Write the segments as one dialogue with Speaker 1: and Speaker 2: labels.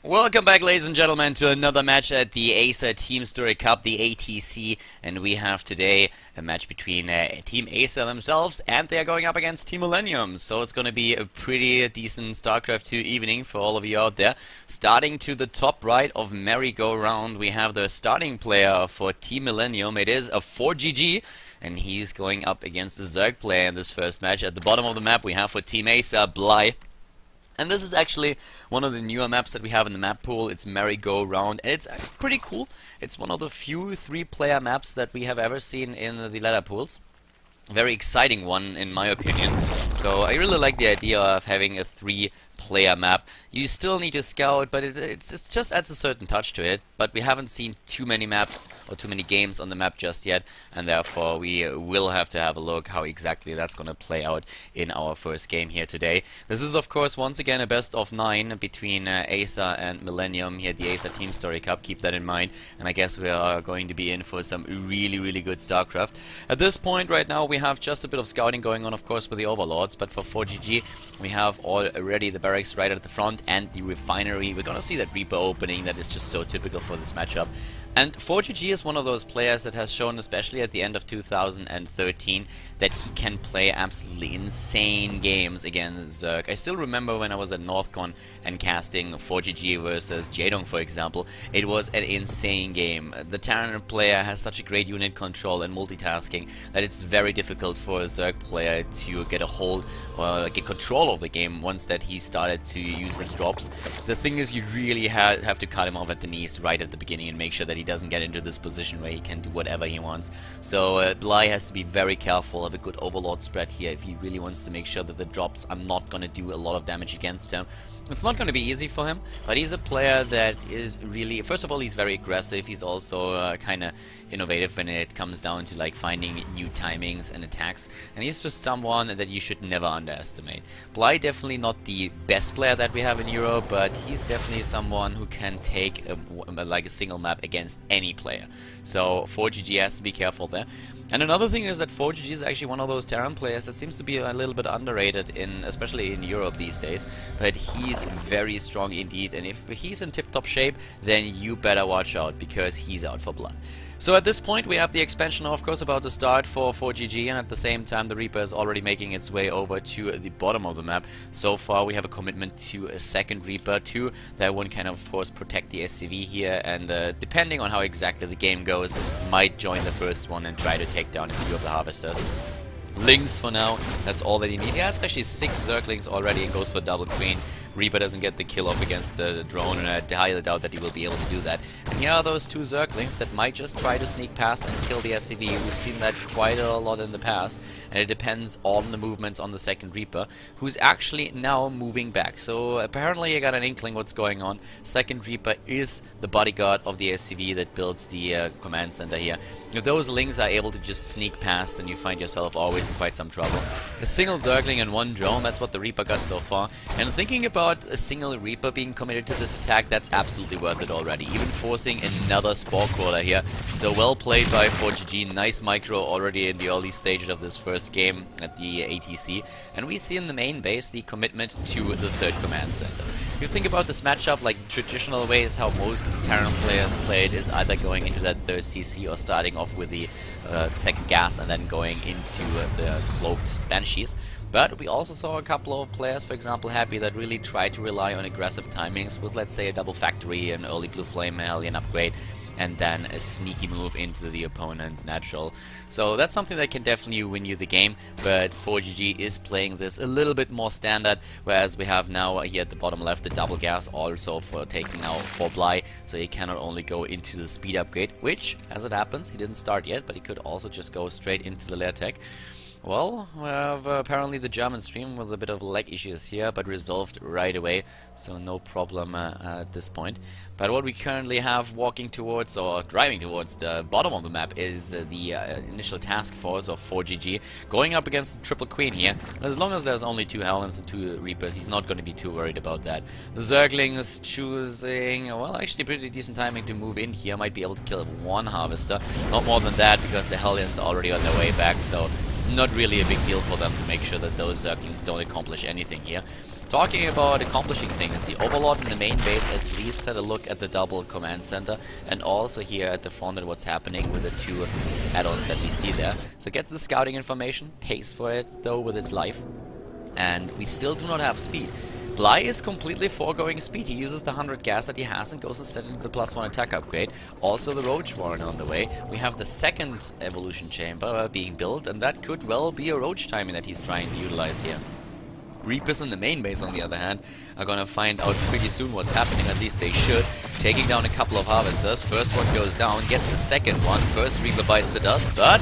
Speaker 1: Welcome back, ladies and gentlemen, to another match at the Acer Team Story Cup, the ATC, and we have today a match between Team Acer themselves, and they are going up against Team Millenium. So it's going to be a pretty decent StarCraft 2 evening for all of you out there. Starting to the top right of merry-go-round, we have the starting player for Team Millenium. It is a ForGG, and he's going up against a Zerg player in this first match. At the bottom of the map, we have for Team Acer, Bly. And this is actually one of the newer maps that we have in the map pool. It's merry-go-round, and it's pretty cool. It's one of the few 3-player maps that we have ever seen in the ladder pools. Very exciting one, in my opinion. So I really like the idea of having a 3-player map. You still need to scout, but it just adds a certain touch to it. But we haven't seen too many maps or too many games on the map just yet, and therefore we will have to have a look how exactly that's going to play out in our first game here today. This is, of course, once again a best of 9 between Acer and Millenium here at the Acer Team Story Cup. Keep that in mind, and I guess we are going to be in for some really good StarCraft. At this point right now we have just a bit of scouting going on, of course, with the Overlords, but for ForGG we have already the barracks right at the front and the refinery. We're gonna see that Reaper opening that is just so typical for this matchup. And ForGG is one of those players that has shown, especially at the end of 2013, that he can play absolutely insane games against Zerg. I still remember when I was at NorthCon and casting ForGG versus Jaedong, for example. It was an insane game. The Terran player has such a great unit control and multitasking that it's very difficult for a Zerg player to get a hold or get control of the game once that he started to use his drops. The thing is, you really have to cut him off at the knees right at the beginning and make sure that he doesn't get into this position where he can do whatever he wants. So Bly has to be very careful of a good Overlord spread here if he really wants to make sure that the drops are not going to do a lot of damage against him. It's not going to be easy for him, but he's a player that is really, first of all, he's very aggressive. He's also kind of innovative when it comes down to like finding new timings and attacks, and he's just someone that you should never underestimate. Bly definitely not the best player that we have in Europe, but he's definitely someone who can take like a single map against any player. So ForGG has to be careful there. And another thing is that ForGG is actually one of those Terran players that seems to be a little bit underrated, especially in Europe these days. But he's very strong indeed, and if he's in tip-top shape, then you better watch out, because he's out for blood. So at this point we have the expansion, of course, about to start for ForGG, and at the same time the Reaper is already making its way over to the bottom of the map. So far we have a commitment to a second Reaper too. That one can of course protect the SCV here, and depending on how exactly the game goes, might join the first one and try to take down a few of the Harvesters. Lings for now, that's all that he needs. He has actually 6 Zerglings already and goes for double queen. Reaper doesn't get the kill off against the drone, and I highly doubt that he will be able to do that. And here are those 2 Zerglings that might just try to sneak past and kill the SCV. We've seen that quite a lot in the past, and it depends on the movements on the second Reaper, who's actually now moving back. So apparently I got an inkling what's going on. Second Reaper is the bodyguard of the SCV that builds the command center here. If those Lings are able to just sneak past, then you find yourself always in quite some trouble. A single Zergling and 1 drone, that's what the Reaper got so far. And thinking about a single Reaper being committed to this attack, that's absolutely worth it already. Even forcing another Spore Crawler here. So well played by ForGG. Nice micro already in the early stages of this first game at the ATC. And we see in the main base the commitment to the third command center. If you think about this matchup, like traditional ways how most Terran players play it is either going into that third CC or starting off with the second gas and then going into the cloaked Banshees. But we also saw a couple of players, for example, Happy, that really tried to rely on aggressive timings with, let's say, a double factory, an early Blue Flame Hellion upgrade, and then a sneaky move into the opponent's natural. So that's something that can definitely win you the game, but ForGG is playing this a little bit more standard, whereas we have now here at the bottom left the double gas also for taking out for Bly, so he cannot only go into the speed upgrade, which, as it happens, he didn't start yet, but he could also just go straight into the lair tech. Well, we have apparently the German stream with a bit of lag issues here, but resolved right away, so no problem at this point. But what we currently have walking towards, or driving towards, the bottom of the map is the initial task force of ForGG, going up against the Triple Queen here. And as long as there's only 2 Hellions and 2 Reapers, he's not going to be too worried about that. The Zerglings choosing, well, actually pretty decent timing to move in here, might be able to kill 1 Harvester, not more than that, because the Hellions are already on their way back, so not really a big deal for them to make sure that those Zerglings don't accomplish anything here. talking about accomplishing things, the Overlord in the main base at least had a look at the double command center, and also here at the front at what's happening with the 2 add-ons that we see there. So gets the scouting information, pays for it though with its life, and we still do not have speed. Bly is completely foregoing speed. He uses the 100 gas that he has and goes instead into the +1 attack upgrade. Also the Roach Warren on the way. We have the second evolution chamber being built, and that could well be a Roach timing that he's trying to utilize here. Reapers in the main base, on the other hand, are gonna find out pretty soon what's happening, at least they should. Taking down a couple of Harvesters. First one goes down, gets the second one. First Reaper bites the dust, but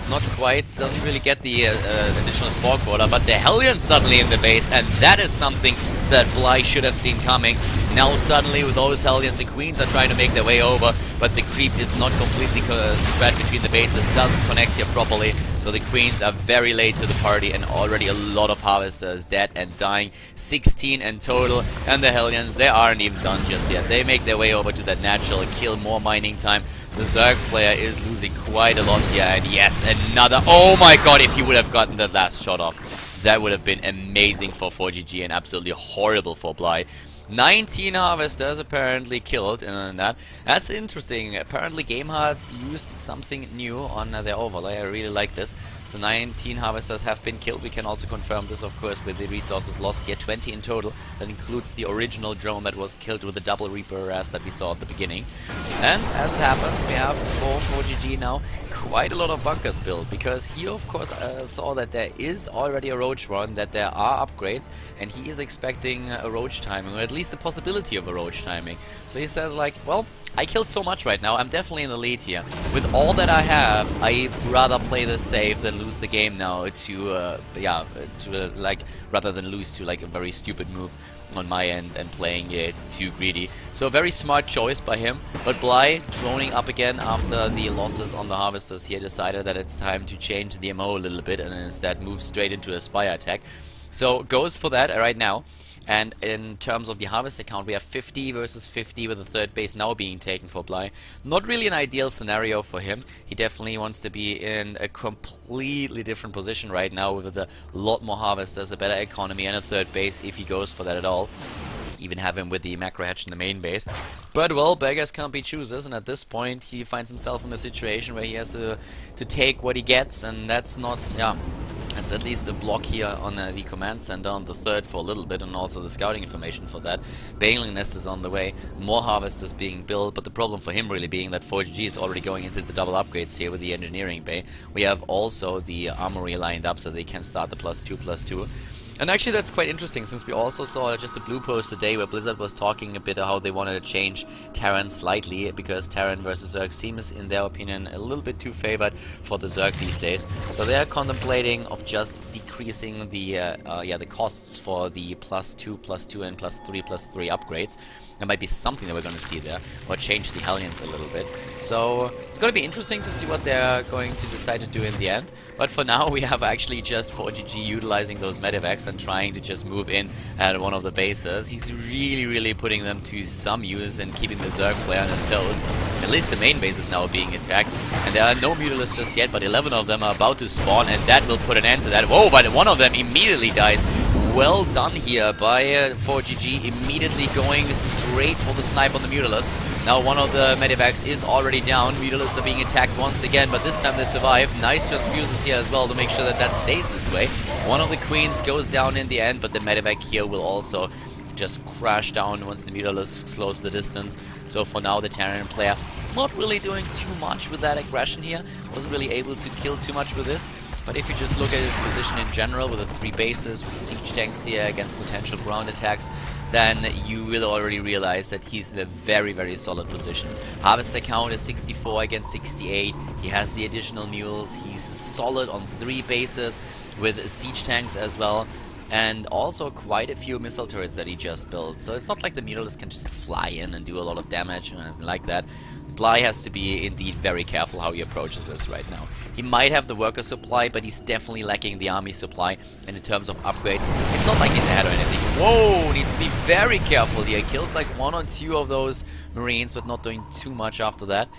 Speaker 1: not quite. Doesn't really get the additional Spore Quarter, but the Hellions suddenly in the base, and that is something that Bly should have seen coming. Now suddenly with those Hellions, the Queens are trying to make their way over, but the creep is not completely spread between the bases, doesn't connect here properly. So the Queens are very late to the party, and already a lot of Harvesters dead and dying. 16 in total, and the Hellions, they aren't even done just yet. They make their way over to that natural kill, more mining time. The Zerg player is losing quite a lot here, and yes, another... Oh my god, if he would have gotten that last shot off, that would have been amazing for ForGG and absolutely horrible for Bly. 19 Harvesters apparently killed, and that's interesting. Apparently GameHard used something new on their overlay. I really like this. So 19 Harvesters have been killed. We can also confirm this, of course, with the resources lost here. 20 in total. That includes the original drone that was killed with the double Reaper harass that we saw at the beginning. And as it happens, we have for ForGG now quite a lot of bunkers built, because he of course saw that there is already a Roach run, that there are upgrades, and he is expecting a Roach timing, or at least the possibility of a Roach timing. So he says like, well, I killed so much right now, I'm definitely in the lead here. With all that I have, I'd rather play this safe than lose the game now to, like, rather than lose to like a very stupid move on my end and playing it too greedy. So a very smart choice by him, but Bly, droning up again after the losses on the Harvesters here, decided that it's time to change the MO a little bit and instead move straight into a Spire attack. So goes for that right now. And in terms of the Harvester count, we have 50 versus 50 with the third base now being taken for Bly. Not really an ideal scenario for him. He definitely wants to be in a completely different position right now with a lot more Harvesters, a better economy, and a third base if he goes for that at all. Even have him with the macro hatch in the main base. But well, beggars can't be choosers, and at this point he finds himself in a situation where he has to take what he gets, and that's not, that's at least a block here on the command center on the third for a little bit, and also the scouting information for that. Baneling Nest is on the way, more Harvesters being built, but the problem for him really being that ForGG is already going into the double upgrades here with the engineering bay. We have also the armory lined up so they can start the +2/+2. And actually that's quite interesting, since we also saw just a blue post today where Blizzard was talking a bit of how they wanted to change Terran slightly, because Terran versus Zerg seems, in their opinion, a little bit too favored for the Zerg these days. So they are contemplating of just decreasing the costs for the +2/+2 and +3/+3 upgrades. There might be something that we're going to see there, or change the Hellions a little bit. So it's going to be interesting to see what they're going to decide to do in the end. But for now, we have actually just ForGG utilizing those medevacs and trying to just move in at one of the bases. He's really putting them to some use and keeping the Zerg player on his toes. At least the main base is now being attacked, and there are no Mutalisks just yet, but 11 of them are about to spawn, and that will put an end to that. Whoa, but one of them immediately dies. Well done here by ForGG, immediately going straight for the snipe on the Mutalisk. Now one of the medevacs is already down. Mutalisks are being attacked once again, but this time they survive. Nice transfuses here as well to make sure that that stays this way. One of the Queens goes down in the end, but the medevac here will also just crash down once the Mutalisk slows the distance. So for now, the Terran player not really doing too much with that aggression here. Wasn't really able to kill too much with this. But if you just look at his position in general, with the 3 bases, with siege tanks here against potential ground attacks, then you will already realize that he's in a very solid position. Harvester count is 64 against 68. He has the additional mules. He's solid on 3 bases with siege tanks as well. And also quite a few missile turrets that he just built. So it's not like the Mutalisk can just fly in and do a lot of damage or anything like that. Bly has to be indeed very careful how he approaches this right now. He might have the worker supply, but he's definitely lacking the army supply. And in terms of upgrades, it's not like he's ahead or anything. Whoa, needs to be very careful here. Kills like 1 or 2 of those Marines, but not doing too much after that.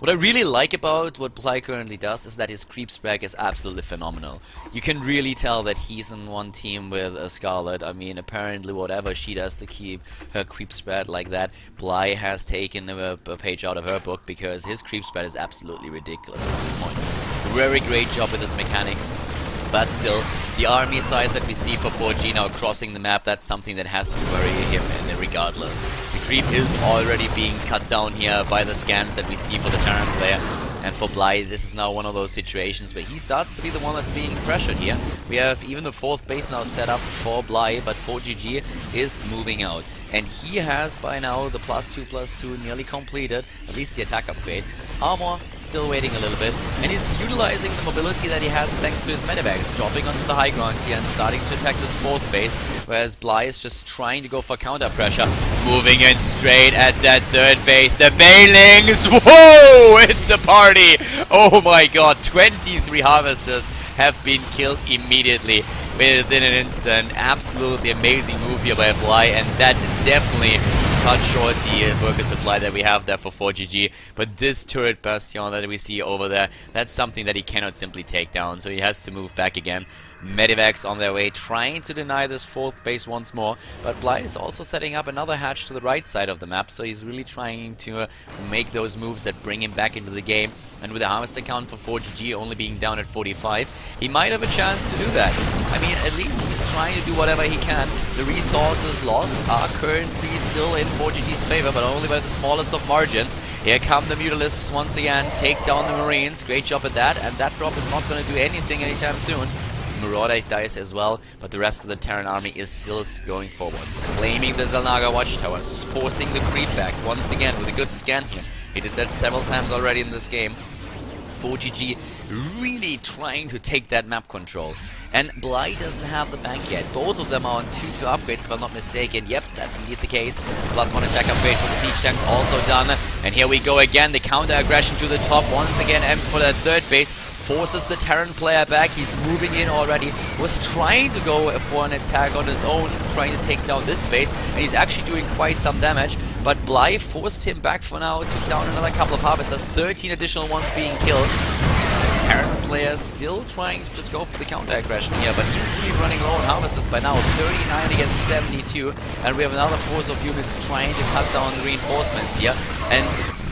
Speaker 1: What I really like about what Bly currently does is that his creep spread is absolutely phenomenal. You can really tell that he's in one team with Scarlet. I mean, apparently whatever she does to keep her creep spread like that, Bly has taken a page out of her book, because his creep spread is absolutely ridiculous at this point. Very great job with his mechanics. But still, the army size that we see for ForGG now crossing the map, that's something that has to worry him regardless. The creep is already being cut down here by the scans that we see for the Terran player. And for Bly, this is now one of those situations where he starts to be the one that's being pressured here. We have even the 4th base now set up for Bly, but ForGG is moving out. And he has by now the +2/+2 nearly completed, at least the attack upgrade. Armor still waiting a little bit, and he's utilizing the mobility that he has thanks to his medevacs, dropping onto the high ground here and starting to attack this 4th base, whereas Bly is just trying to go for counter pressure, moving in straight at that 3rd base. The Banelings, whoa, it's a party! Oh my god, 23 harvesters have been killed immediately within an instant. Absolutely amazing move here by Bly, and that definitely cut short the worker supply that we have there for ForGG. But this turret bastion that we see over there, that's something that he cannot simply take down, so he has to move back again. Medivacs on their way, trying to deny this 4th base once more, but Bly is also setting up another hatch to the right side of the map, so he's really trying to make those moves that bring him back into the game. And with the harvester count for ForGG only being down at 45, he might have a chance to do that. I mean, at least he's trying to do whatever he can. The resources lost are currently still in ForGG's favor, but only by the smallest of margins. Here come the Mutalisks once again, take down the Marines. Great job at that, and that drop is not going to do anything anytime soon. Marauder dies as well, but the rest of the Terran army is still going forward. Claiming the Xel'Naga watchtowers, forcing the creep back once again with a good scan here. He did that several times already in this game. ForGG really trying to take that map control. And Bly doesn't have the bank yet. Both of them are on 2 upgrades, if I'm not mistaken. Yep, that's indeed the case. +1 attack upgrade for the siege tanks also done. And here we go again, the counter aggression to the top once again, and for that 3rd base. Forces the Terran player back. He's moving in already. Was trying to go for an attack on his own, trying to take down this base, and he's actually doing quite some damage. But Bly forced him back for now, took down another couple of harvesters, 13 additional ones being killed. Terran player still trying to just go for the counter aggression here, but he's really running low on harvesters by now. 39 against 72, and we have another force of units trying to cut down the reinforcements here. And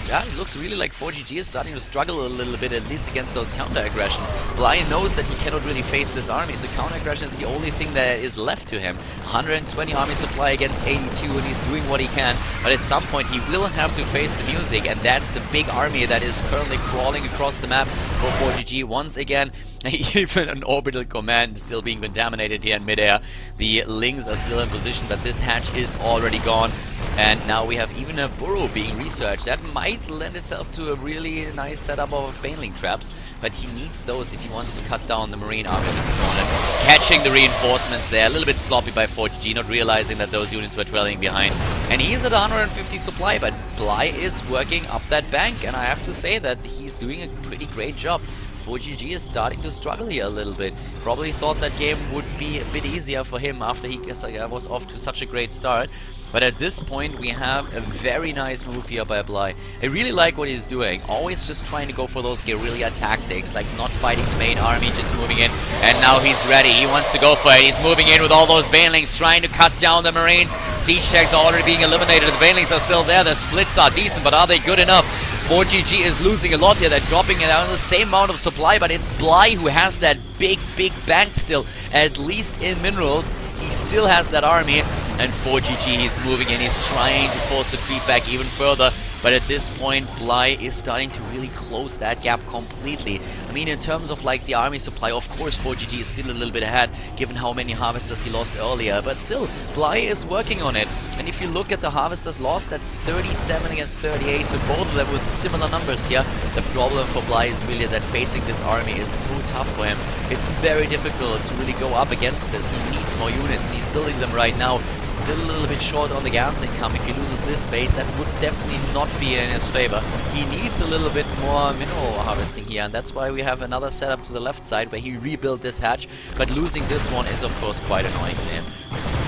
Speaker 1: yeah, it looks really like ForGG is starting to struggle a little bit, at least against those counter-aggression. Bly knows that he cannot really face this army, so counter-aggression is the only thing that is left to him. 120 army supply against 82, and he's doing what he can, but at some point he will have to face the music, and that's the big army that is currently crawling across the map for ForGG once again. Even an orbital command is still being contaminated here in midair. The Lings are still in position, but this hatch is already gone. And now we have even a burrow being researched. That might lend itself to a really nice setup of Baneling traps, but he needs those if he wants to cut down the Marine army of his opponent. Catching the reinforcements there, a little bit sloppy by ForGG, not realizing that those units were trailing behind. And he's at 150 supply, but Bly is working up that bank, and I have to say that he's doing a pretty great job. ForGG is starting to struggle here a little bit. Probably thought that game would be a bit easier for him after he was off to such a great start. But at this point we have a very nice move here by Bly. I really like what he's doing. Always just trying to go for those guerrilla tactics, like not fighting the main army, just moving in. And now he's ready. He wants to go for it. He's moving in with all those Banelings, trying to cut down the Marines. Siege tanks are already being eliminated. The Banelings are still there. The splits are decent, but are they good enough? ForGG is losing a lot here. They're dropping it down the same amount of supply, but it's Bly who has that big bank still, at least in minerals. He still has that army, and ForGG, he's moving in, he's trying to force the creep back even further. But at this point, Bly is starting to really close that gap completely. I mean, in terms of like the army supply, of course ForGG is still a little bit ahead, given how many harvesters he lost earlier. But still, Bly is working on it. And if you look at the harvesters lost, that's 37 against 38, so both of them with similar numbers here. The problem for Bly is really that facing this army is so tough for him. It's very difficult to really go up against this. He needs more units, and he's building them right now. Still a little bit short on the gas income. If he loses this base, that would definitely not be in his favor. He needs a little bit more mineral harvesting here, and that's why we have another setup to the left side where he rebuilt this hatch. But losing this one is of course quite annoying for him.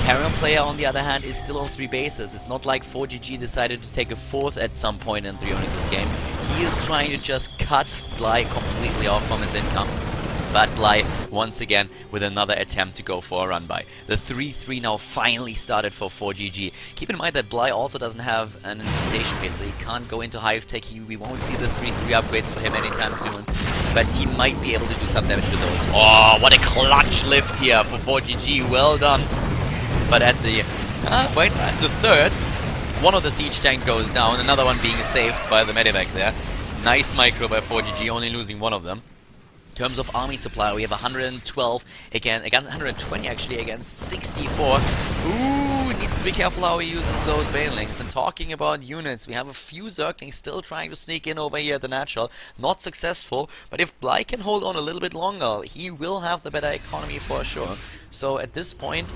Speaker 1: Terran player, on the other hand, is still on 3 bases. It's not like ForGG decided to take a 4th at some point in this game. He is trying to just cut Bly completely off from his income. But Bly, once again, with another attempt to go for a run by. The 3-3 now finally started for ForGG. Keep in mind that Bly also doesn't have an infestation pit, so he can't go into Hive Tech. We won't see the 3-3 upgrades for him anytime soon. But he might be able to do some damage to those. Oh, what a clutch lift here for ForGG. Well done. But at the third, one of the siege tank goes down, another one being saved by the medevac there. Nice micro by ForGG, only losing one of them. In terms of army supply, we have 112 against 120 actually against 64. Ooh, needs to be careful how he uses those banelings. And talking about units, we have a few Zerglings still trying to sneak in over here at the natural. Not successful, but if Bly can hold on a little bit longer, he will have the better economy for sure. So at this point,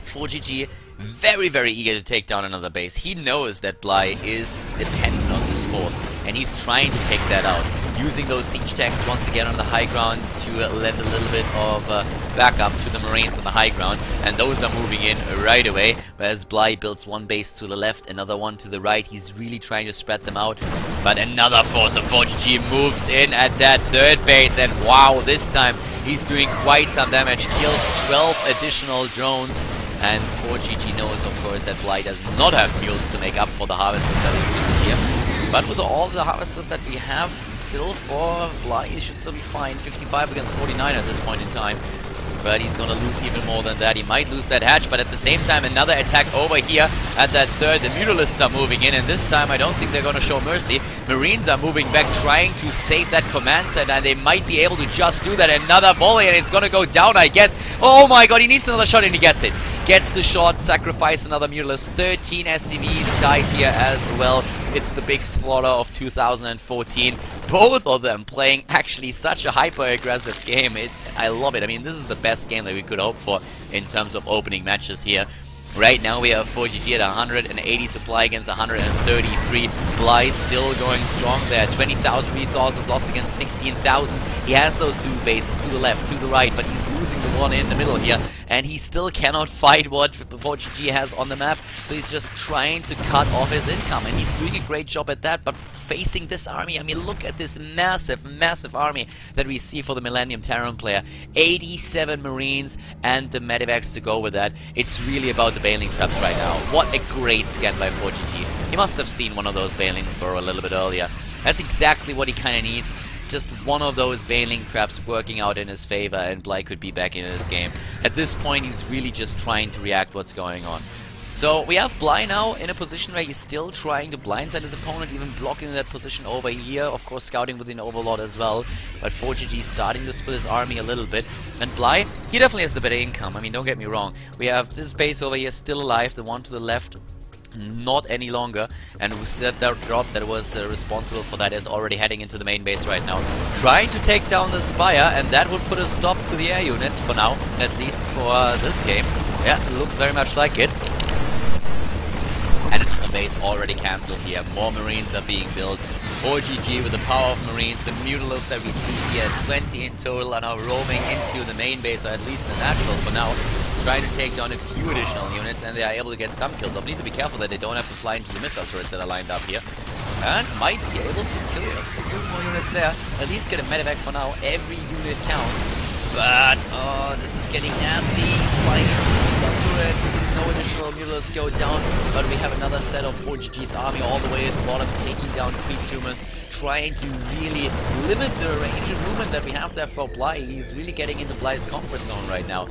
Speaker 1: ForGG very, very eager to take down another base. He knows that Bly is dependent on this 4th, and he's trying to take that out. Using those siege tanks once again on the high ground to lend a little bit of backup to the Marines on the high ground, and those are moving in right away, whereas Bly builds one base to the left, another one to the right. He's really trying to spread them out, but another force of ForGG moves in at that 3rd base, and wow, this time he's doing quite some damage. Kills 12 additional drones, and ForGG knows, of course, that Bly does not have mules to make up for the harvesters that he uses here. But with all the harvesters that we have, still for Bly, he should still be fine. 55 against 49 at this point in time. But he's gonna lose even more than that. He might lose that hatch, but at the same time, another attack over here at that 3rd. The Mutalisks are moving in, and this time I don't think they're gonna show mercy. Marines are moving back, trying to save that command center, and they might be able to just do that. Another volley, and it's gonna go down, I guess. Oh my god, he needs another shot, and he gets it. Gets the shot, sacrifice another Mutalisk. 13 SCVs died here as well. It's the big slaughter of 2014. Both of them playing actually such a hyper-aggressive game. I love it. I mean, this is the best game that we could hope for in terms of opening matches here. Right now we have ForGG at 180 supply against 133. Bly still going strong there. 20,000 resources lost against 16,000. He has those 2 bases to the left, to the right, but he's losing the one in the middle here. And he still cannot fight what ForGG has on the map. So he's just trying to cut off his income. And he's doing a great job at that. But facing this army, I mean, look at this massive, massive army that we see for the Millenium Terran player. 87 Marines and the medevacs to go with that. It's really about the baneling traps right now. What a great scan by ForGG. He must have seen one of those banelings burrow a little bit earlier. That's exactly what he kind of needs. Just one of those baneling traps working out in his favor, and Bly could be back into this game. At this point, he's really just trying to react what's going on. So we have Bly now in a position where he's still trying to blindside his opponent, even blocking that position over here. Of course, scouting within Overlord as well. But ForGG starting to split his army a little bit. And Bly, he definitely has the better income. I mean, don't get me wrong. We have this base over here still alive, the one to the left not any longer, and that drop that was responsible for that is already heading into the main base right now, trying to take down the Spire, and that would put a stop to the air units for now, at least for this game. Yeah, it looks very much like it. And the base already cancelled here. More Marines are being built. ForGG with the power of Marines, the Mutalisks that we see here, 20 in total, are now roaming into the main base, or at least the natural for now, trying to take down a few additional units, and they are able to get some kills. I need to be careful that they don't have to fly into the missile turrets that are lined up here. And might be able to kill a few more units there. At least get a medevac for now. Every unit counts. But, oh, this is getting nasty. He's flying into the missile turrets. No additional Mutalisks go down. But we have another set of ForGG's army all the way at the bottom, taking down creep tumors, trying to really limit the range of movement that we have there for Bly. He's really getting into Bly's comfort zone right now.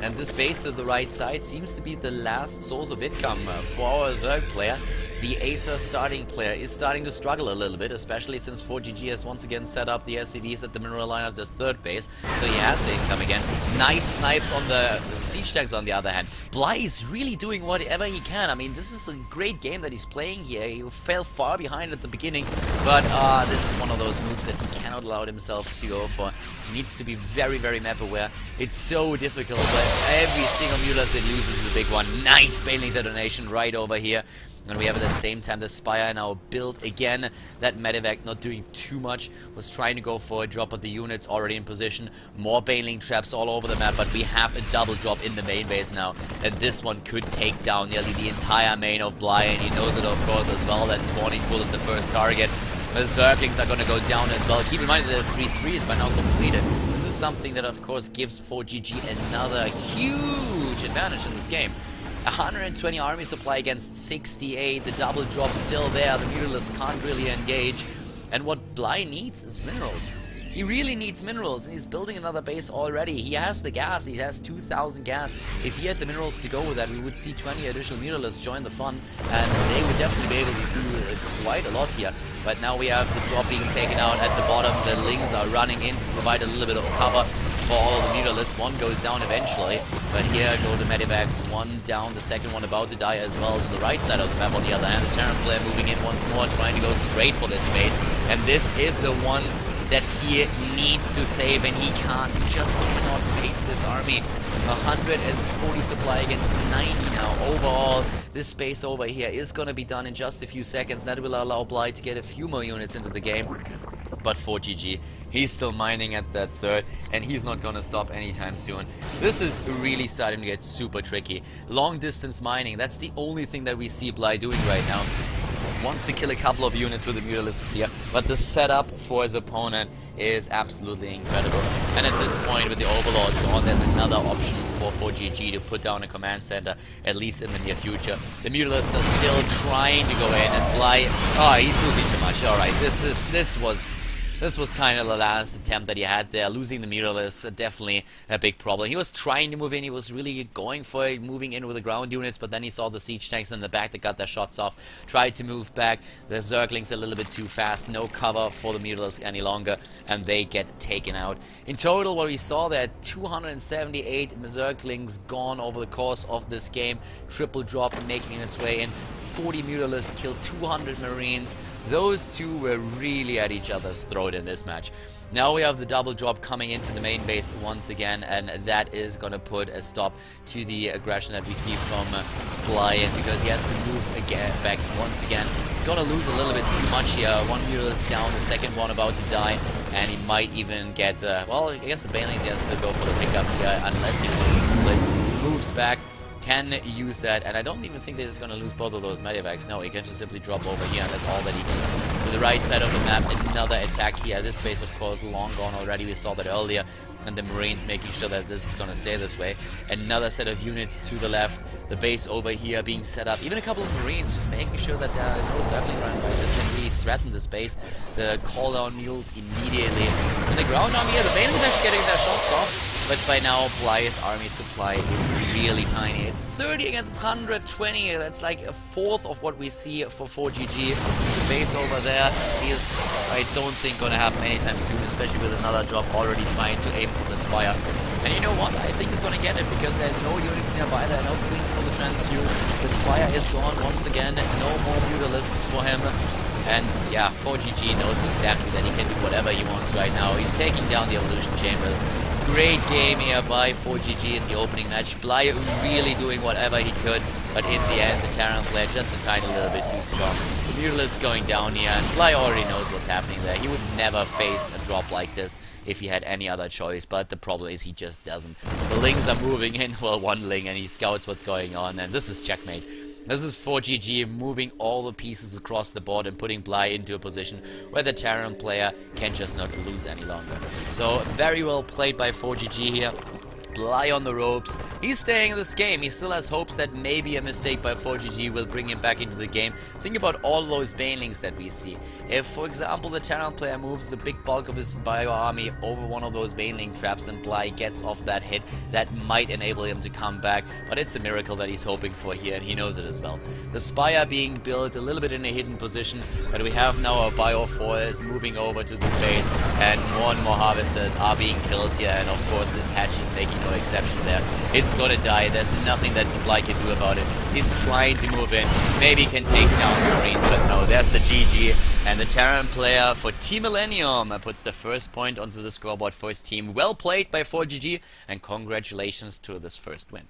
Speaker 1: And this base to the right side seems to be the last source of income for our Zerg player. The Acer starting player is starting to struggle a little bit, especially since ForGG has once again set up the SCVs at the mineral line of this third base. So he has the income again. Nice snipes on the siege tanks on the other hand. Bly is really doing whatever he can. I mean, this is a great game that he's playing here. He fell far behind at the beginning, but this is one of those moves that he cannot allow himself to go for. He needs to be very, very map aware. It's so difficult, but every single Mutalisks that loses is a big one. Nice baneling detonation right over here. And we have at the same time the Spire now built again. That Medivac not doing too much, was trying to go for a drop, but the units already in position. More Baneling traps all over the map, but we have a double drop in the main base now. And this one could take down nearly the entire main of Bly, and he knows it of course as well. That Spawning Pool is the first target. The Zerglings are going to go down as well. Keep in mind that the 3-3 is by now completed. This is something that of course gives ForGG another huge advantage in this game. 120 army supply against 68, the double drop still there, the Mutalisk can't really engage. And what Bly needs is minerals. He really needs minerals, and he's building another base already. He has the gas, he has 2,000 gas. If he had the minerals to go with that, we would see 20 additional Mutalisks join the fun, and they would definitely be able to do quite a lot here. But now we have the drop being taken out at the bottom, the Lings are running in to provide a little bit of cover for all of the Mutalisks. One goes down eventually, but here go the Medivacs, one down, the second one about to die as well to the right side of the map. On the other hand, the Terran player moving in once more, trying to go straight for this base, and this is the one that he needs to save, and he can't. He just cannot face this army. 140 supply against 90 now. Overall, this base over here is going to be done in just a few seconds. That will allow Bly to get a few more units into the game. But ForGG, he's still mining at that third, and he's not going to stop anytime soon. This is really starting to get super tricky. Long distance mining, that's the only thing that we see Bly doing right now. Wants to kill a couple of units with the Mutalisks here, but the setup for his opponent is absolutely incredible. And at this point, with the Overlord gone, there's another option for ForGG to put down a command center, at least in the near future. The Mutalisks are still trying to go in, and Bly, oh, he's losing too much. Alright, this was kind of the last attempt that he had there. Losing the Mutalisks, definitely a big problem. He was trying to move in, he was really going for it, moving in with the ground units, but then he saw the siege tanks in the back that got their shots off. Tried to move back, the Zerglings a little bit too fast, no cover for the Mutalisks any longer, and they get taken out. In total, what we saw there, 278 Zerglings gone over the course of this game. Triple drop making its way in. 40 Mutalisks killed 200 Marines. Those two were really at each other's throat in this match. Now we have the double drop coming into the main base once again, and that is going to put a stop to the aggression that we see from Bly, because he has to move again back once again. He's going to lose a little bit too much here. One Mutalisk down, the second one about to die, and he might even get, well, against the Baneling, he has to go for the pickup here, unless he wants to split. Moves back. Can use that, and I don't even think that he's going to lose both of those Medivacs. No, he can just simply drop over here, and that's all that he needs. To the right side of the map, another attack here. This base, of course, long gone already. We saw that earlier, and the Marines making sure that this is going to stay this way. Another set of units to the left. The base over here being set up. Even a couple of Marines just making sure that there are no circling running guys that can really threaten this base. The call-down mules immediately. And the ground army here, the Baneling is actually getting their shots off. But by now, Bly's army supply is really tiny. It's 30 against 120. That's like a fourth of what we see for ForGG. The base over there is, I don't think, going to happen anytime soon, especially with another drop already trying to aim for the Spire. And you know what? I think he's going to get it, because there's no units nearby. There are no queens for the transfuse. The Spire is gone once again. No more Mutalisks for him. And yeah, ForGG knows exactly that he can do whatever he wants right now. He's taking down the Evolution Chambers. Great game here by ForGG in the opening match. Bly really doing whatever he could, but in the end, the Terran player just a tiny little bit too strong. The Mutalisks going down here, and Bly already knows what's happening there. He would never face a drop like this if he had any other choice, but the problem is he just doesn't. The Lings are moving in, well, one Ling, and he scouts what's going on, and this is checkmate. This is ForGG moving all the pieces across the board and putting Bly into a position where the Terran player can just not lose any longer. So, very well played by ForGG here. Bly on the ropes. He's staying in this game. He still has hopes that maybe a mistake by ForGG will bring him back into the game. Think about all those Banelings that we see. If, for example, the Terran player moves the big bulk of his bio army over one of those Baneling traps and Bly gets off that hit, that might enable him to come back. But it's a miracle that he's hoping for here, and he knows it as well. The Spire being built a little bit in a hidden position, but we have now a bio force moving over to the space, and more Harvesters are being killed here, and of course this hatch is making no exception there. It's gonna die. There's nothing that Bly can do about it. He's trying to move in. Maybe he can take down the Marines, but no, there's the GG. And the Terran player for Team Millenium puts the first point onto the scoreboard for his team. Well played by ForGG, and congratulations to this first win.